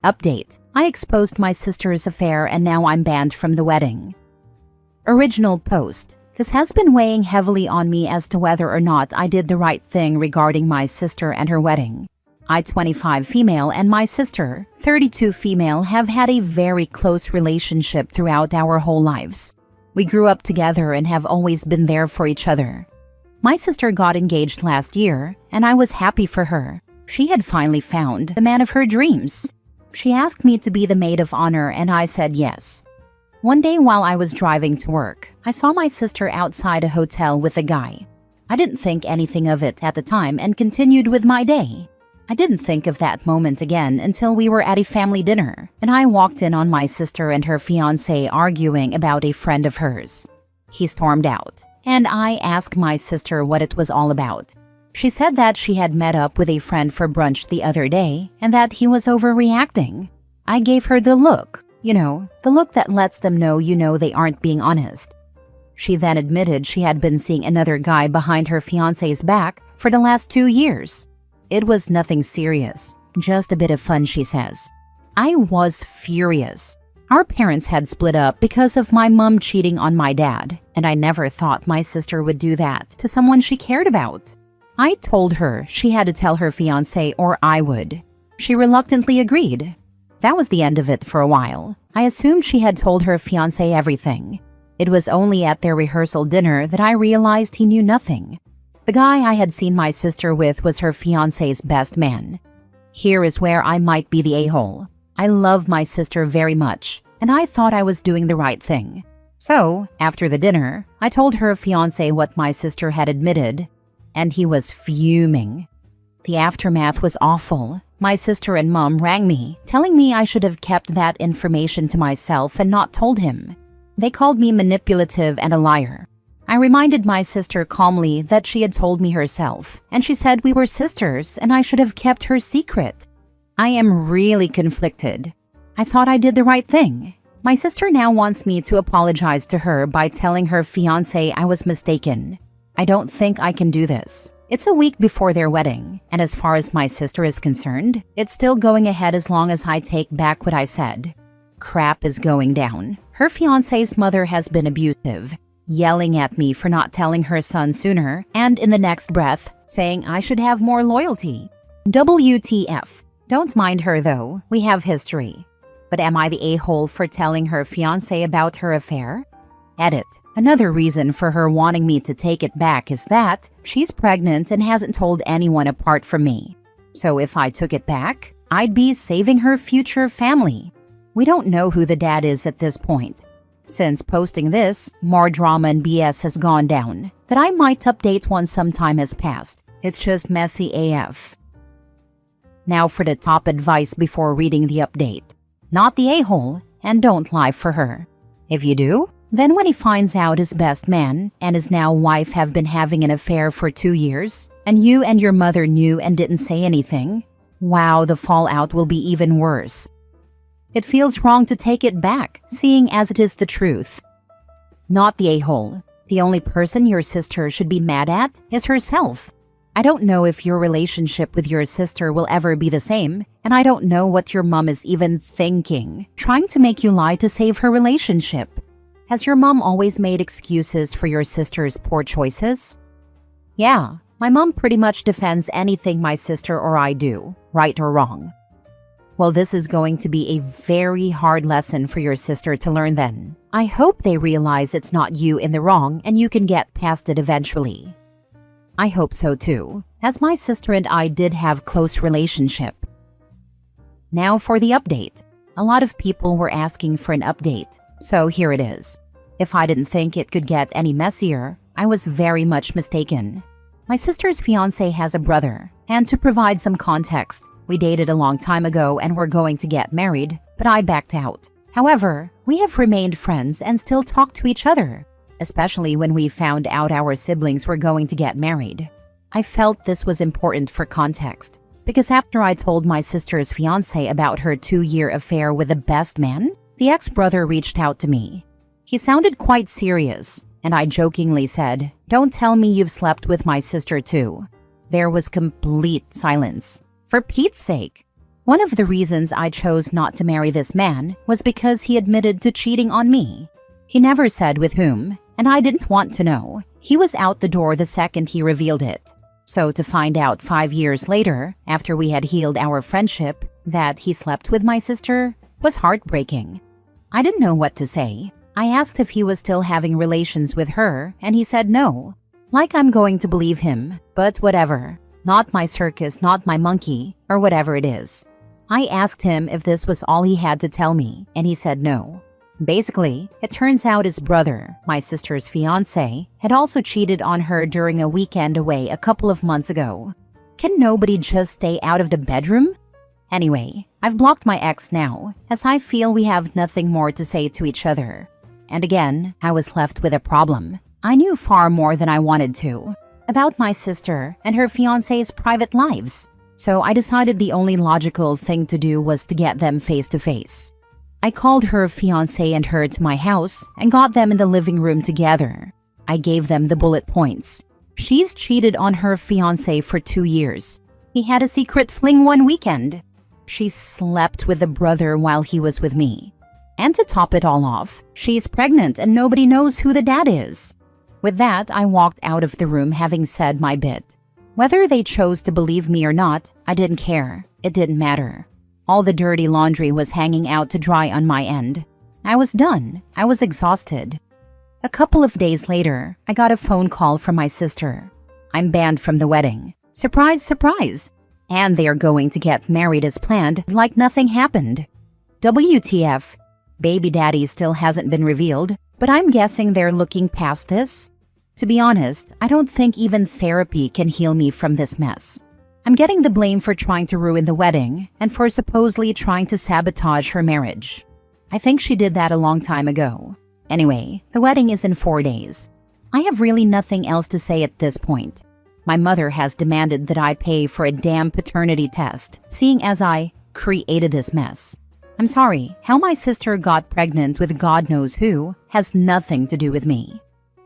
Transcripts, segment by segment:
Update: I exposed my sister's affair and now I'm banned from the wedding. Original post: this has been weighing heavily on me as to whether or not I did the right thing regarding my sister and her wedding. I, 25 female, and my sister, 32 female, have had a very close relationship throughout our whole lives. We grew up together and have always been there for each other. My sister got engaged last year, and I was happy for her. She had finally found the man of her dreams. She asked me to be the maid of honor, and I said yes. One day while I was driving to work, I saw my sister outside a hotel with a guy. I didn't think anything of it at the time and continued with my day. I didn't think of that moment again until we were at a family dinner, and I walked in on my sister and her fiancé arguing about a friend of hers. He stormed out, and I asked my sister what it was all about. She said that she had met up with a friend for brunch the other day and that he was overreacting. I gave her the look, the look that lets them know they aren't being honest. She then admitted she had been seeing another guy behind her fiancé's back for the last 2 years. It was nothing serious, just a bit of fun, she says. I was furious. Our parents had split up because of my mom cheating on my dad, and I never thought my sister would do that to someone she cared about. I told her she had to tell her fiancé or I would. She reluctantly agreed. That was the end of it for a while. I assumed she had told her fiancé everything. It was only at their rehearsal dinner that I realized he knew nothing. The guy I had seen my sister with was her fiancé's best man. Here is where I might be the a-hole. I love my sister very much, and I thought I was doing the right thing. So, after the dinner, I told her fiancé what my sister had admitted, and he was fuming. The aftermath was awful. My sister and mom rang me, telling me I should have kept that information to myself and not told him. They called me manipulative and a liar. I reminded my sister calmly that she had told me herself, and she said we were sisters and I should have kept her secret. I am really conflicted. I thought I did the right thing. My sister now wants me to apologize to her by telling her fiancé I was mistaken. I don't think I can do this. It's a week before their wedding, and as far as my sister is concerned, it's still going ahead as long as I take back what I said. Crap is going down. Her fiancé's mother has been abusive, yelling at me for not telling her son sooner, and in the next breath, saying I should have more loyalty. WTF. Don't mind her though, we have history. But am I the a-hole for telling her fiancé about her affair? Edit. Another reason for her wanting me to take it back is that she's pregnant and hasn't told anyone apart from me. So if I took it back, I'd be saving her future family. We don't know who the dad is at this point. Since posting this, more drama and BS has gone down that I might update once some time has passed. It's just messy AF. Now for the top advice before reading the update. Not the a-hole, and don't lie for her. If you do, then when he finds out his best man and his now wife have been having an affair for 2 years, and you and your mother knew and didn't say anything, wow, the fallout will be even worse. It feels wrong to take it back, seeing as it is the truth. Not the a-hole. The only person your sister should be mad at is herself. I don't know if your relationship with your sister will ever be the same, and I don't know what your mom is even thinking, trying to make you lie to save her relationship. Has your mom always made excuses for your sister's poor choices? Yeah, my mom pretty much defends anything my sister or I do, right or wrong. Well, this is going to be a very hard lesson for your sister to learn then. I hope they realize it's not you in the wrong and you can get past it eventually. I hope so too, as my sister and I did have close relationship. Now for the update. A lot of people were asking for an update, so here it is. If I didn't think it could get any messier, I was very much mistaken. My sister's fiancé has a brother, and to provide some context, we dated a long time ago and were going to get married, but I backed out. However, we have remained friends and still talk to each other, especially when we found out our siblings were going to get married. I felt this was important for context, because after I told my sister's fiancé about her 2-year affair with the best man, the ex-brother reached out to me. He sounded quite serious, and I jokingly said, "Don't tell me you've slept with my sister too." There was complete silence. For Pete's sake. One of the reasons I chose not to marry this man was because he admitted to cheating on me. He never said with whom, and I didn't want to know. He was out the door the second he revealed it. So to find out 5 years later, after we had healed our friendship, that he slept with my sister was heartbreaking. I didn't know what to say. I asked if he was still having relations with her, and he said no. Like I'm going to believe him, but whatever. Not my circus, not my monkey, or whatever it is. I asked him if this was all he had to tell me, and he said no. Basically, it turns out his brother, my sister's fiancé, had also cheated on her during a weekend away a couple of months ago. Can nobody just stay out of the bedroom? Anyway, I've blocked my ex now, as I feel we have nothing more to say to each other. And again, I was left with a problem. I knew far more than I wanted to about my sister and her fiancé's private lives. So I decided the only logical thing to do was to get them face to face. I called her fiancé and her to my house and got them in the living room together. I gave them the bullet points. She's cheated on her fiancé for 2 years. He had a secret fling one weekend. She slept with the brother while he was with me. And to top it all off, she's pregnant and nobody knows who the dad is. With that, I walked out of the room having said my bit. Whether they chose to believe me or not, I didn't care. It didn't matter. All the dirty laundry was hanging out to dry on my end. I was done. I was exhausted. A couple of days later, I got a phone call from my sister. I'm banned from the wedding. Surprise, surprise. And they are going to get married as planned, like nothing happened. WTF. Baby daddy still hasn't been revealed, but I'm guessing they're looking past this. To be honest, I don't think even therapy can heal me from this mess. I'm getting the blame for trying to ruin the wedding and for supposedly trying to sabotage her marriage. I think she did that a long time ago. Anyway, the wedding is in 4 days. I have really nothing else to say at this point. My mother has demanded that I pay for a damn paternity test, seeing as I created this mess. I'm sorry, how my sister got pregnant with God knows who has nothing to do with me.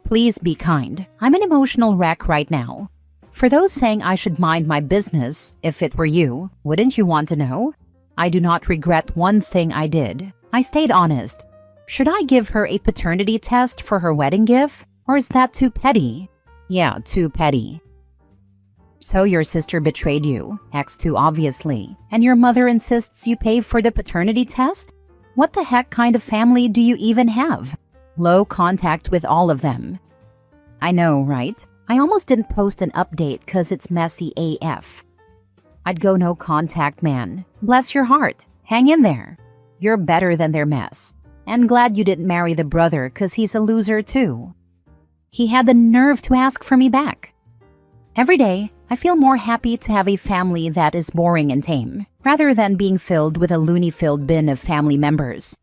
Please be kind. I'm an emotional wreck right now. For those saying I should mind my business, if it were you, wouldn't you want to know? I do not regret one thing I did. I stayed honest. Should I give her a paternity test for her wedding gift? Or is that too petty? Yeah, too petty. So your sister betrayed you, X2 obviously, and your mother insists you pay for the paternity test? What the heck kind of family do you even have? Low contact with all of them. I know, right? I almost didn't post an update cause it's messy AF. I'd go no contact, man. Bless your heart. Hang in there. You're better than their mess. And glad you didn't marry the brother cause he's a loser too. He had the nerve to ask for me back. Every day, I feel more happy to have a family that is boring and tame, rather than being filled with a loony-filled bin of family members.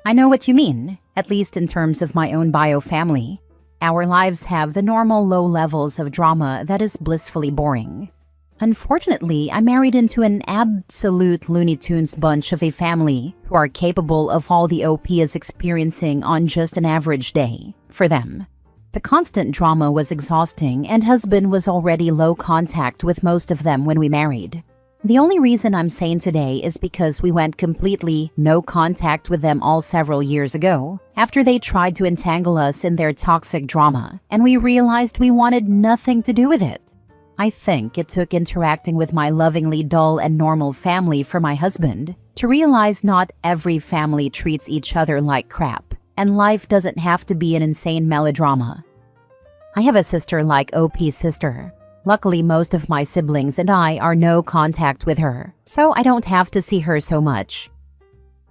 I know what you mean, at least in terms of my own bio family. Our lives have the normal low levels of drama that is blissfully boring. Unfortunately, I married into an absolute Looney Tunes bunch of a family who are capable of all the OP is experiencing on just an average day, for them. The constant drama was exhausting, and husband was already low contact with most of them when we married. The only reason I'm sane today is because we went completely no contact with them all several years ago, after they tried to entangle us in their toxic drama, and we realized we wanted nothing to do with it. I think it took interacting with my lovingly dull and normal family for my husband to realize not every family treats each other like crap, and life doesn't have to be an insane melodrama. I have a sister like OP's sister. Luckily, most of my siblings and I are no contact with her, so I don't have to see her so much.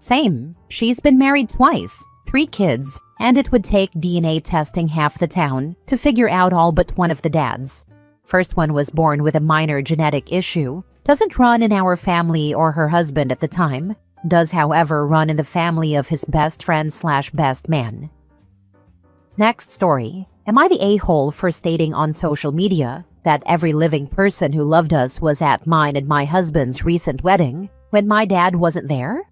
Same. She's been married twice, 3 kids, and it would take DNA testing half the town to figure out all but one of the dads. First one was born with a minor genetic issue, doesn't run in our family or her husband at the time, does however run in the family of his best friend / best man. Next story. Am I the a-hole for stating on social media that every living person who loved us was at mine and my husband's recent wedding when my dad wasn't there?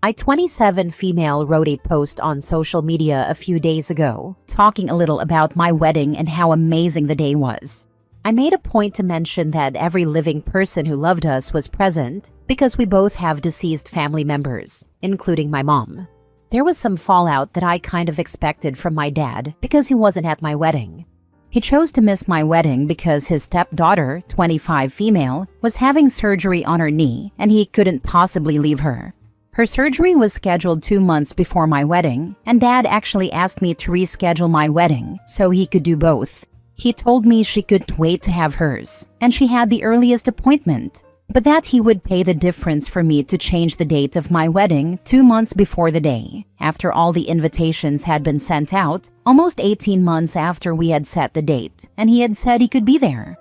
I 27 female wrote a post on social media a few days ago talking a little about my wedding and how amazing the day was. I made a point to mention that every living person who loved us was present because we both have deceased family members, including my mom. There was some fallout that I kind of expected from my dad because he wasn't at my wedding. He chose to miss my wedding because his stepdaughter, 25 female, was having surgery on her knee and he couldn't possibly leave her. Her surgery was scheduled 2 months before my wedding, and Dad actually asked me to reschedule my wedding so he could do both. He told me she couldn't wait to have hers, and she had the earliest appointment, but that he would pay the difference for me to change the date of my wedding 2 months before the day, after all the invitations had been sent out, almost 18 months after we had set the date, and he had said he could be there.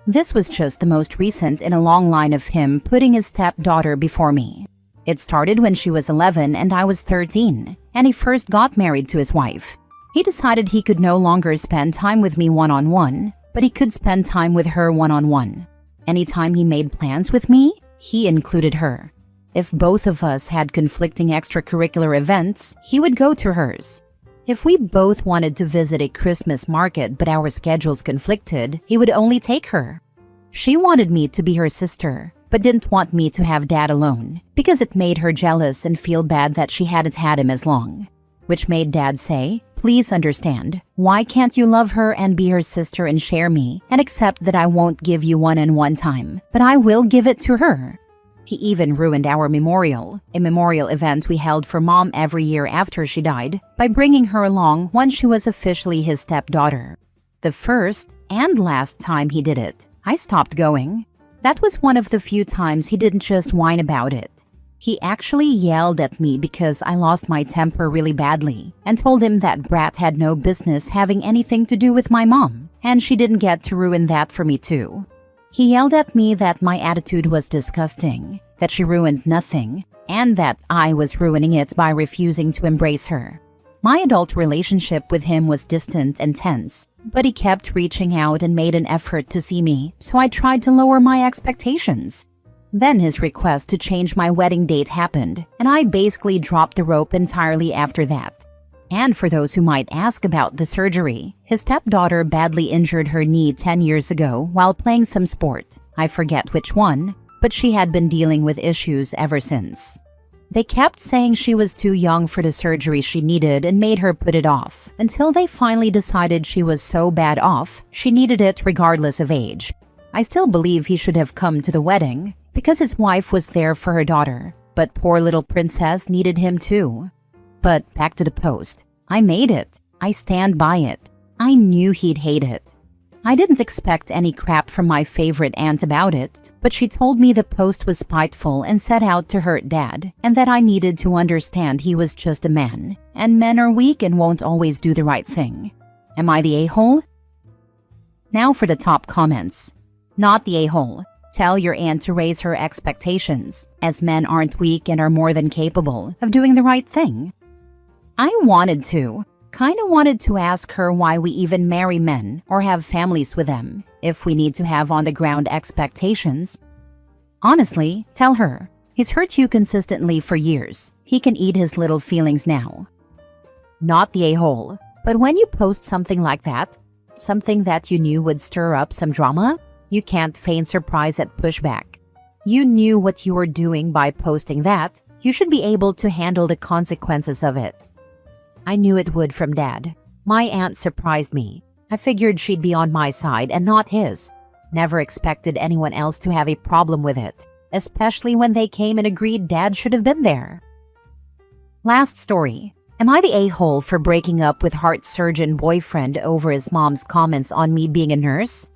This was just the most recent in a long line of him putting his stepdaughter before me. It started when she was 11 and I was 13, and he first got married to his wife. He decided he could no longer spend time with me one-on-one, but he could spend time with her one-on-one. Anytime he made plans with me, he included her. If both of us had conflicting extracurricular events, he would go to hers. If we both wanted to visit a Christmas market but our schedules conflicted, he would only take her. She wanted me to be her sister, but didn't want me to have Dad alone, because it made her jealous and feel bad that she hadn't had him as long. Which made Dad say, "Please understand, why can't you love her and be her sister and share me, and accept that I won't give you one-on-one time, but I will give it to her." He even ruined our memorial, a memorial event we held for Mom every year after she died, by bringing her along when she was officially his stepdaughter. The first and last time he did it, I stopped going. That was one of the few times he didn't just whine about it. He actually yelled at me because I lost my temper really badly and told him that Brat had no business having anything to do with my mom, and she didn't get to ruin that for me too. He yelled at me that my attitude was disgusting, that she ruined nothing, and that I was ruining it by refusing to embrace her. My adult relationship with him was distant and tense, but he kept reaching out and made an effort to see me, so I tried to lower my expectations. Then his request to change my wedding date happened, and I basically dropped the rope entirely after that. And for those who might ask about the surgery, his stepdaughter badly injured her knee 10 years ago while playing some sport. I forget which one, but she had been dealing with issues ever since. They kept saying she was too young for the surgery she needed and made her put it off, until they finally decided she was so bad off, she needed it regardless of age. I still believe he should have come to the wedding, because his wife was there for her daughter, but poor little princess needed him too. But back to the post. I made it. I stand by it. I knew he'd hate it. I didn't expect any crap from my favorite aunt about it, but she told me the post was spiteful and set out to hurt Dad, and that I needed to understand he was just a man, and men are weak and won't always do the right thing. Am I the a-hole? Now for the top comments. Not the a-hole. Tell your aunt to raise her expectations, as men aren't weak and are more than capable of doing the right thing. I wanted to. Kinda wanted to ask her why we even marry men or have families with them, if we need to have on-the-ground expectations. Honestly, tell her. He's hurt you consistently for years. He can eat his little feelings now. Not the a-hole. But when you post something like that, something that you knew would stir up some drama, you can't feign surprise at pushback. You knew what you were doing by posting that. You should be able to handle the consequences of it. I knew it would from Dad. My aunt surprised me. I figured she'd be on my side and not his. Never expected anyone else to have a problem with it, especially when they came and agreed Dad should have been there. Last story. Am I the a-hole for breaking up with heart surgeon boyfriend over his mom's comments on me being a nurse?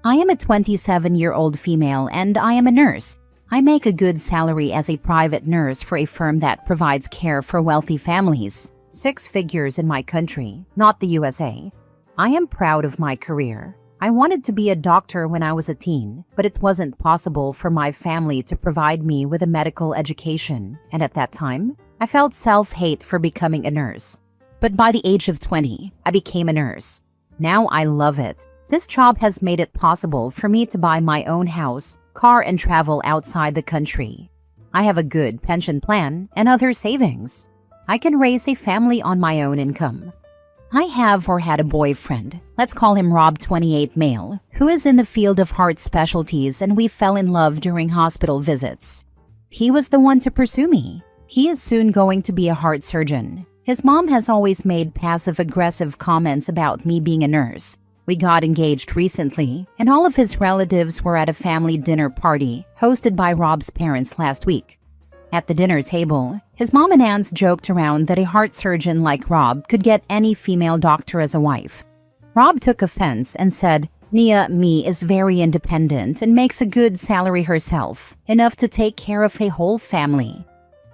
I am a 27-year-old female and I am a nurse. I make a good salary as a private nurse for a firm that provides care for wealthy families. 6 figures in my country, not the USA. I am proud of my career. I wanted to be a doctor when I was a teen, but it wasn't possible for my family to provide me with a medical education, and at that time, I felt self-hate for becoming a nurse. But by the age of 20, I became a nurse. Now I love it. This job has made it possible for me to buy my own house, car, and travel outside the country. I have a good pension plan and other savings. I can raise a family on my own income. I have or had a boyfriend, let's call him Rob 28 male, who is in the field of heart specialties, and we fell in love during hospital visits. He was the one to pursue me. He is soon going to be a heart surgeon. His mom has always made passive-aggressive comments about me being a nurse. We got engaged recently, and all of his relatives were at a family dinner party hosted by Rob's parents last week. At the dinner table, his mom and aunts joked around that a heart surgeon like Rob could get any female doctor as a wife. Rob took offense and said, "Nia Me is very independent and makes a good salary herself, enough to take care of a whole family."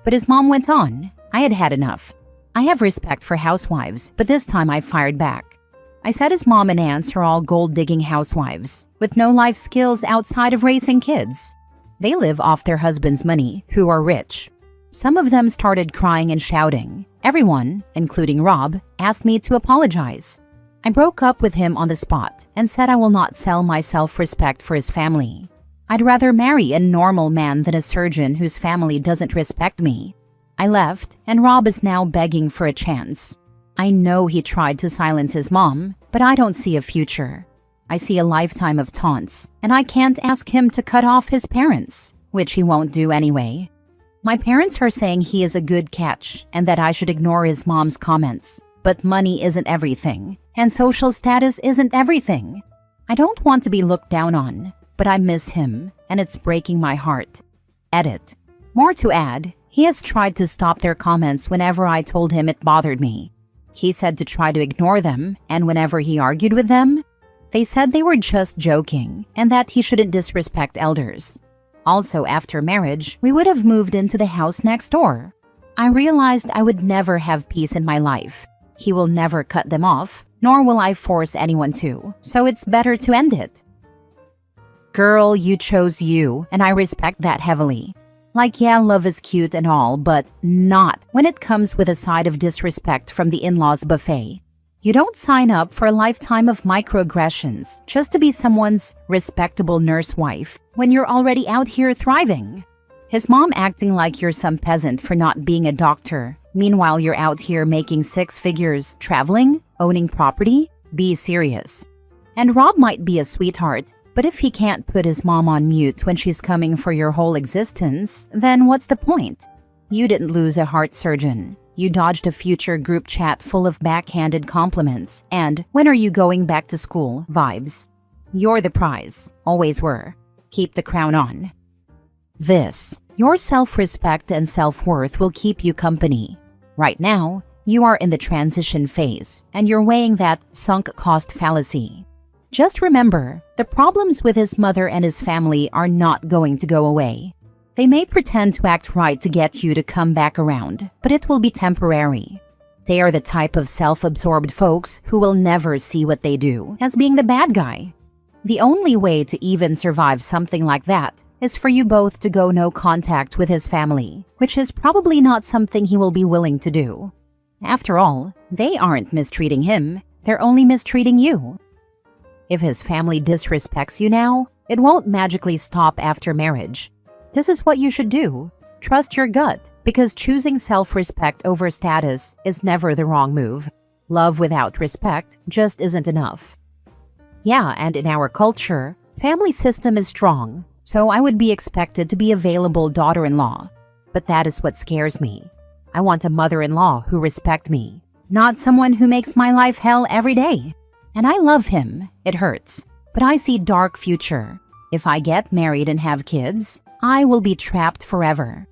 But his mom went on, "I had had enough. I have respect for housewives, but this time I fired back. I said his mom and aunts are all gold-digging housewives with no life skills outside of raising kids. They live off their husband's money, who are rich." Some of them started crying and shouting. Everyone, including Rob, asked me to apologize. I broke up with him on the spot and said I will not sell my self-respect for his family. I'd rather marry a normal man than a surgeon whose family doesn't respect me. I left, and Rob is now begging for a chance. I know he tried to silence his mom, but I don't see a future. I see a lifetime of taunts, and I can't ask him to cut off his parents, which he won't do anyway. My parents are saying he is a good catch and that I should ignore his mom's comments. But money isn't everything, and social status isn't everything. I don't want to be looked down on, but I miss him, and it's breaking my heart. Edit. More to add, he has tried to stop their comments whenever I told him it bothered me. He said to try to ignore them, and whenever he argued with them, they said they were just joking and that he shouldn't disrespect elders. Also, after marriage, we would have moved into the house next door. I realized I would never have peace in my life. He will never cut them off, nor will I force anyone to, so it's better to end it. Girl, you chose you, and I respect that heavily. Like, yeah, love is cute and all, but not when it comes with a side of disrespect from the in-laws buffet. You don't sign up for a lifetime of microaggressions just to be someone's respectable nurse wife when you're already out here thriving. His mom acting like you're some peasant for not being a doctor. Meanwhile, you're out here making 6 figures, traveling, owning property. Be serious. And Rob might be a sweetheart, but if he can't put his mom on mute when she's coming for your whole existence, then what's the point? You didn't lose a heart surgeon. You dodged a future group chat full of backhanded compliments and "when are you going back to school" vibes. You're the prize. Always were. Keep the crown on. Your self-respect and self-worth will keep you company. Right now, you are in the transition phase, and you're weighing that sunk cost fallacy. Just remember, the problems with his mother and his family are not going to go away. They may pretend to act right to get you to come back around, but it will be temporary. They are the type of self-absorbed folks who will never see what they do as being the bad guy. The only way to even survive something like that is for you both to go no contact with his family, which is probably not something he will be willing to do. After all, they aren't mistreating him, they're only mistreating you. If his family disrespects you now, it won't magically stop after marriage. This is what you should do. Trust your gut, because choosing self-respect over status is never the wrong move. Love without respect just isn't enough. Yeah, and in our culture, family system is strong, so I would be expected to be available daughter-in-law. But that is what scares me. I want a mother-in-law who respects me, not someone who makes my life hell every day. And I love him. It hurts. But I see dark future. If I get married and have kids, I will be trapped forever.